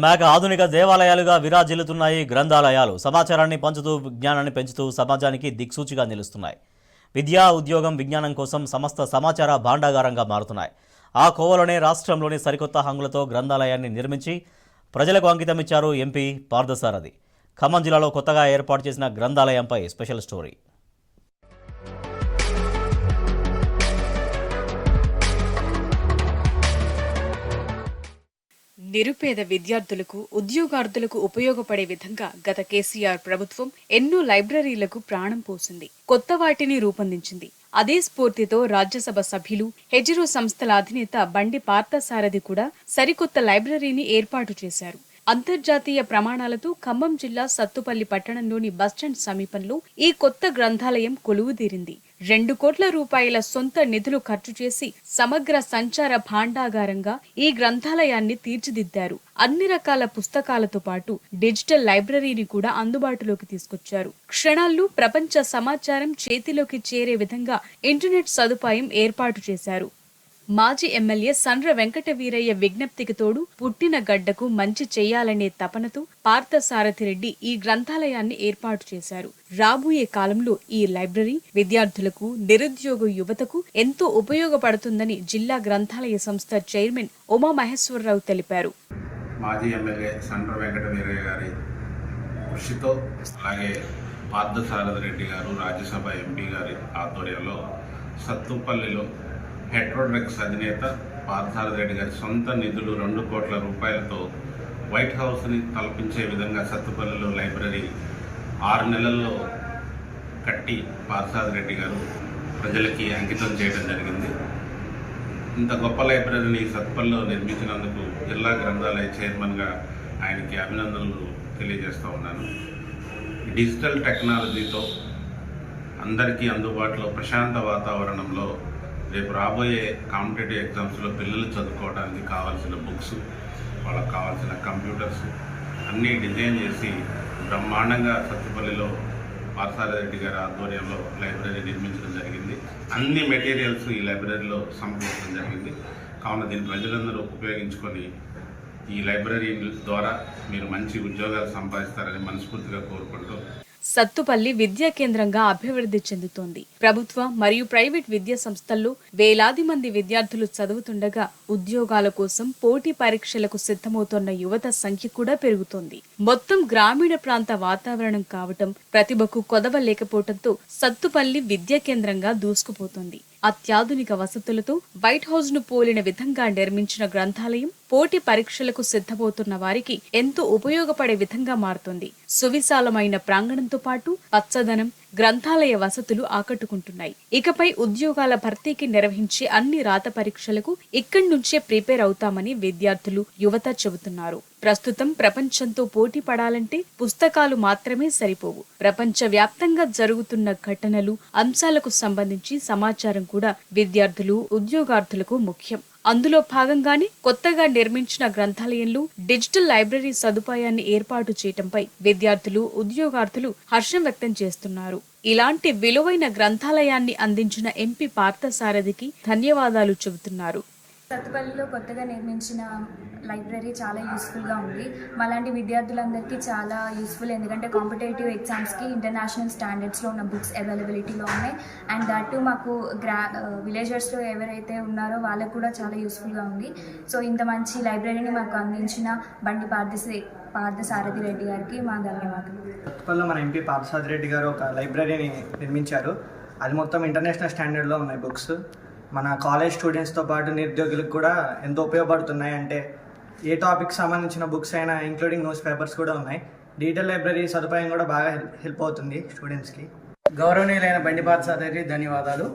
మేక ఆధునిక దేవాలయాలుగా విరాజిల్లుతున్నాయి గ్రంథాలయాలు. సమాచారాన్ని పంచుతూ విజ్ఞానాన్ని పెంచుతూ సమాజానికి దిక్సూచిగా నిలుస్తున్నాయి. విద్యా, ఉద్యోగం, విజ్ఞానం కోసం సమస్త సమాచార భాండాగారంగా మారుతున్నాయి. ఆ కోవలోనే రాష్ట్రంలోని సరికొత్త హంగులతో గ్రంథాలయాన్ని నిర్మించి ప్రజలకు అంకితమిచ్చారు ఎంపీ పార్థసారథి. ఖమ్మం జిల్లాలో కొత్తగా ఏర్పాటు చేసిన గ్రంథాలయంపై స్పెషల్ స్టోరీ. నిరుపేద విద్యార్థులకు, ఉద్యోగార్థులకు ఉపయోగపడే విధంగా గత కేసీఆర్ ప్రభుత్వం ఎన్నో లైబ్రరీలకు ప్రాణం పోసింది, కొత్త వాటిని రూపొందించింది. అదే స్ఫూర్తితో రాజ్యసభ సభ్యులు, హెజిరో సంస్థల అధినేత బండి పార్థసారథి కూడా సరికొత్త లైబ్రరీని ఏర్పాటు చేశారు. అంతర్జాతీయ ప్రమాణాలతో ఖమ్మం జిల్లా సత్తుపల్లి పట్టణంలోని బస్టాండ్ సమీపంలో ఈ కొత్త గ్రంథాలయం కొలువుదీరింది. 2 కోట్ల రూపాయల సొంత నిధులు ఖర్చు చేసి సమగ్ర సంచార భాండాగారంగా ఈ గ్రంథాలయాన్ని తీర్చిదిద్దారు. అన్ని రకాల పుస్తకాలతో పాటు డిజిటల్ లైబ్రరీని కూడా అందుబాటులోకి తీసుకొచ్చారు. క్షణాల్లో ప్రపంచ సమాచారం చేతిలోకి చేరే విధంగా ఇంటర్నెట్ సదుపాయం ఏర్పాటు చేశారు. మాజీ ఎమ్మెల్యే సండ్ర వెంకట వీరయ్య విజ్ఞప్తికి తోడు పుట్టిన గడ్డకు మంచి చేయాలనే తపనతో పార్థసారథి రెడ్డి ఈ గ్రంథాలయాన్ని ఏర్పాటు చేశారు. రాబోయే కాలంలో ఈ లైబ్రరీ విద్యార్థులకు, నిరుద్యోగ యువతకు ఎంతో ఉపయోగపడుతుందని జిల్లా గ్రంథాలయ సంస్థ చైర్మన్ ఉమామహేశ్వరరావు తెలిపారు. మాజీ ఎమ్మెల్యే సండ్ర వెంకట వీరయ్య గారి కృషితో, అలాగే పార్థసారథి రెడ్డి గారు రాజ్యసభ ఎంపీ గారి ఆధ్వర్యంలో సత్తుపల్లిలో హెట్రోడ్రెక్స్ అధినేత పార్థసారథి రెడ్డి గారి సొంత నిధులు 2 కోట్ల రూపాయలతో వైట్ హౌస్ని తలపించే విధంగా సత్తుపల్లిలో లైబ్రరీ 6 నెలల్లో కట్టి పార్థసారథి రెడ్డి గారు ప్రజలకి అంకితం చేయడం జరిగింది. ఇంత గొప్ప లైబ్రరీని సత్తుపల్లిలో నిర్మించినందుకు జిల్లా గ్రంథాలయ చైర్మన్గా ఆయనకి అభినందనలు తెలియజేస్తూ ఉన్నాను. డిజిటల్ టెక్నాలజీతో అందరికీ అందుబాటులో ప్రశాంత వాతావరణంలో రేపు రాబోయే కాంపిటేటివ్ ఎగ్జామ్స్లో పిల్లలు చదువుకోవడానికి కావాల్సిన బుక్స్, వాళ్ళకి కావాల్సిన కంప్యూటర్స్ అన్నీ డిజైన్ చేసి బ్రహ్మాండంగా సత్తుపల్లిలో పార్థసారథి రెడ్డి గారి ఆధ్వర్యంలో లైబ్రరీ నిర్మించడం జరిగింది. అన్ని మెటీరియల్స్ ఈ లైబ్రరీలో సమకూర్చడం జరిగింది. కావున దీన్ని ప్రజలందరూ ఉపయోగించుకొని ఈ లైబ్రరీ ద్వారా మీరు మంచి ఉద్యోగాలు సంపాదిస్తారని మనస్ఫూర్తిగా కోరుకుంటూ సత్తుపల్లి విద్యా కేంద్రంగా అభివృద్ధి చెందుతోంది. ప్రభుత్వ మరియు ప్రైవేట్ విద్యా సంస్థల్లో వేలాది మంది విద్యార్థులు చదువుతుండగా ఉద్యోగాల కోసం పోటీ పరీక్షలకు సిద్ధమవుతున్న యువత సంఖ్య కూడా పెరుగుతోంది. మొత్తం గ్రామీణ ప్రాంత వాతావరణం కావటం, ప్రతిభకు కొదవ లేకపోవడంతో సత్తుపల్లి విద్యా కేంద్రంగా దూసుకుపోతోంది. అత్యాధునిక వసతులతో వైట్ హౌస్ ను పోలిన విధంగా నిర్మించిన గ్రంథాలయం పోటీ పరీక్షలకు సిద్ధమవుతున్న వారికి ఎంతో ఉపయోగపడే విధంగా మారుతుంది. సువిశాలమైన ప్రాంగణంతో పాటు పచ్చదనం, గ్రంథాలయ వసతులు ఆకట్టుకుంటున్నాయి. ఇకపై ఉద్యోగాల భర్తీకి నిర్వహించే అన్ని రాత పరీక్షలకు ఇక్కడి నుంచే ప్రిపేర్ అవుతామని విద్యార్థులు, యువత చెబుతున్నారు. ప్రస్తుతం ప్రపంచంతో పోటీ పడాలంటే పుస్తకాలు మాత్రమే సరిపోవు. ప్రపంచ వ్యాప్తంగా జరుగుతున్న ఘటనలు, అంశాలకు సంబంధించి సమాచారం కూడా విద్యార్థులు, ఉద్యోగార్థులకు ముఖ్యం. అందులో భాగంగానే కొత్తగా నిర్మించిన గ్రంథాలయంలో డిజిటల్ లైబ్రరీ సదుపాయాన్ని ఏర్పాటు చేయడంపై విద్యార్థులు, ఉద్యోగార్థులు హర్షం వ్యక్తం చేస్తున్నారు. ఇలాంటి విలువైన గ్రంథాలయాన్ని అందించిన ఎంపీ పార్థసారథికి ధన్యవాదాలు చెబుతున్నారు. సత్తుపల్లిలో కొత్తగా నిర్మించిన లైబ్రరీ చాలా యూస్ఫుల్గా ఉంది. మాలాంటి విద్యార్థులందరికీ చాలా యూస్ఫుల్, ఎందుకంటే కాంపిటేటివ్ ఎగ్జామ్స్కి ఇంటర్నేషనల్ స్టాండర్డ్స్లో ఉన్న బుక్స్ అవైలబిలిటీలో ఉన్నాయి. అండ్ దట్ టు మాకు విలేజర్స్లో ఎవరైతే ఉన్నారో వాళ్ళకు కూడా చాలా యూస్ఫుల్గా ఉంది. సో ఇంత మంచి లైబ్రరీని మాకు అందించిన బండి పార్థసారథి రెడ్డి గారికి మా ధన్యవాదాలు. సత్తుపల్లిలో మన ఎంపీ పార్థసారథి రెడ్డి గారు ఒక లైబ్రరీని నిర్మించారు. అది మొత్తం ఇంటర్నేషనల్ స్టాండర్డ్లో ఉన్నాయి బుక్స్. మన కాలేజ్ స్టూడెంట్స్తో పాటు నిరుద్యోగులకు కూడా ఎంతో ఉపయోగపడుతున్నాయి. అంటే ఏ టాపిక్ సంబంధించిన బుక్స్ అయినా, ఇంక్లూడింగ్ న్యూస్ పేపర్స్ కూడా ఉన్నాయి. డిజిటల్ లైబ్రరీ సదుపాయం కూడా బాగా హెల్ప్ అవుతుంది స్టూడెంట్స్కి. గౌరవనీయులైన బండి పార్థసారథి ధన్యవాదాలు.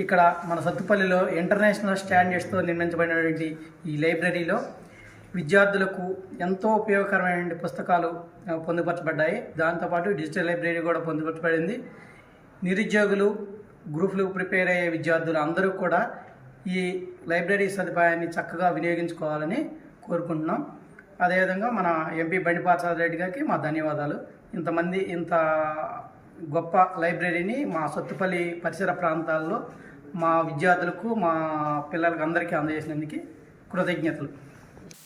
ఇక్కడ మన సత్తుపల్లిలో ఇంటర్నేషనల్ స్టాండర్డ్స్తో నిర్మించబడినటువంటి ఈ లైబ్రరీలో విద్యార్థులకు ఎంతో ఉపయోగకరమైన పుస్తకాలు పొందుపరచబడ్డాయి. దాంతోపాటు డిజిటల్ లైబ్రరీ కూడా పొందుపరచబడింది. నిరుద్యోగులు, గ్రూపులకు ప్రిపేర్ అయ్యే విద్యార్థులు అందరూ కూడా ఈ లైబ్రరీ సదుపాయాన్ని చక్కగా వినియోగించుకోవాలని కోరుకుంటున్నాం. అదేవిధంగా మన ఎంపీ బండి పార్థసారథి రెడ్డి గారికి మా ధన్యవాదాలు. ఇంత గొప్ప లైబ్రరీని మా సత్తుపల్లి పరిసర ప్రాంతాల్లో మా విద్యార్థులకు, మా పిల్లలకు అందరికీ అందజేసినందుకు కృతజ్ఞతలు.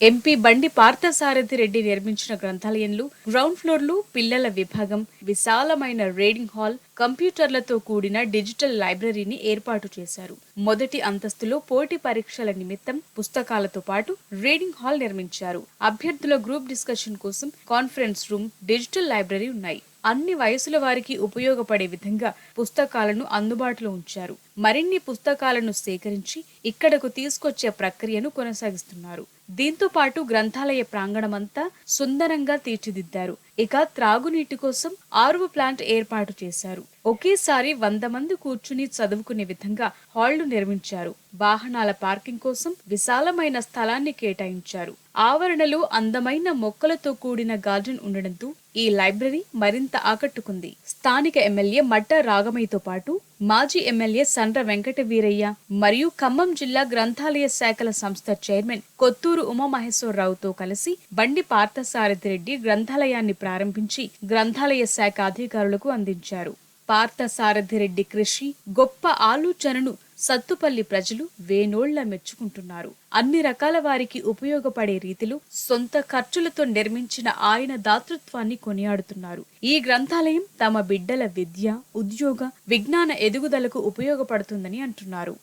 ఎంపీ బండి పార్థసారథి రెడ్డి నిర్మించిన గ్రంథాలయంలో గ్రౌండ్ ఫ్లోర్లు పిల్లల విభాగం, విశాలమైన రీడింగ్ హాల్, కంప్యూటర్లతో కూడిన డిజిటల్ లైబ్రరీని ఏర్పాటు చేశారు. మొదటి అంతస్తులో పోటీ పరీక్షల నిమిత్తం పుస్తకాలతో పాటు రీడింగ్ హాల్ నిర్మించారు. అభ్యర్థుల గ్రూప్ డిస్కషన్ కోసం కాన్ఫరెన్స్ రూమ్, డిజిటల్ లైబ్రరీ ఉన్నాయి. అన్ని వయసుల వారికి ఉపయోగపడే విధంగా పుస్తకాలను అందుబాటులో ఉంచారు. మరిన్ని పుస్తకాలను సేకరించి ఇక్కడకు తీసుకొచ్చే ప్రక్రియను కొనసాగిస్తున్నారు. దీంతో పాటు గ్రంథాలయ ప్రాంగణమంతా సుందరంగా తీర్చిదిద్దారు. ఇక త్రాగునీటి కోసం ఆర్వో ప్లాంట్ ఏర్పాటు చేశారు. ఒకేసారి 100 మంది కూర్చుని చదువుకునే విధంగా హాళ్లు నిర్మించారు. వాహనాల పార్కింగ్ కోసం విశాలమైన స్థలాన్ని కేటాయించారు. ఆవరణలో అందమైన మొక్కలతో కూడిన గార్డెన్ ఉండడంతో ఈ లైబ్రరీ మరింత ఆకట్టుకుంది. స్థానిక ఎమ్మెల్యే మట్ట రాగమయ్యతో పాటు మాజీ ఎమ్మెల్యే సండ్ర వెంకట వీరయ్య మరియు ఖమ్మం జిల్లా గ్రంథాలయ శాఖల సంస్థ చైర్మన్ కొత్తూరు ఉమామహేశ్వరరావుతో కలిసి బండి పార్థసారథి రెడ్డి గ్రంథాలయాన్ని ప్రారంభించి గ్రంథాలయ శాఖ అధికారులకు అందించారు. పార్థసారథి రెడ్డి కృషి, గొప్ప ఆలోచనను సత్తుపల్లి ప్రజలు వేనోళ్ల మెచ్చుకుంటున్నారు. అన్ని రకాల వారికి ఉపయోగపడే రీతిలో సొంత ఖర్చులతో నిర్మించిన ఆయన దాతృత్వాన్ని కొనియాడుతున్నారు. ఈ గ్రంథాలయం తమ బిడ్డల విద్య, ఉద్యోగ, విజ్ఞాన ఎదుగుదలకు ఉపయోగపడుతుందని అంటున్నారు.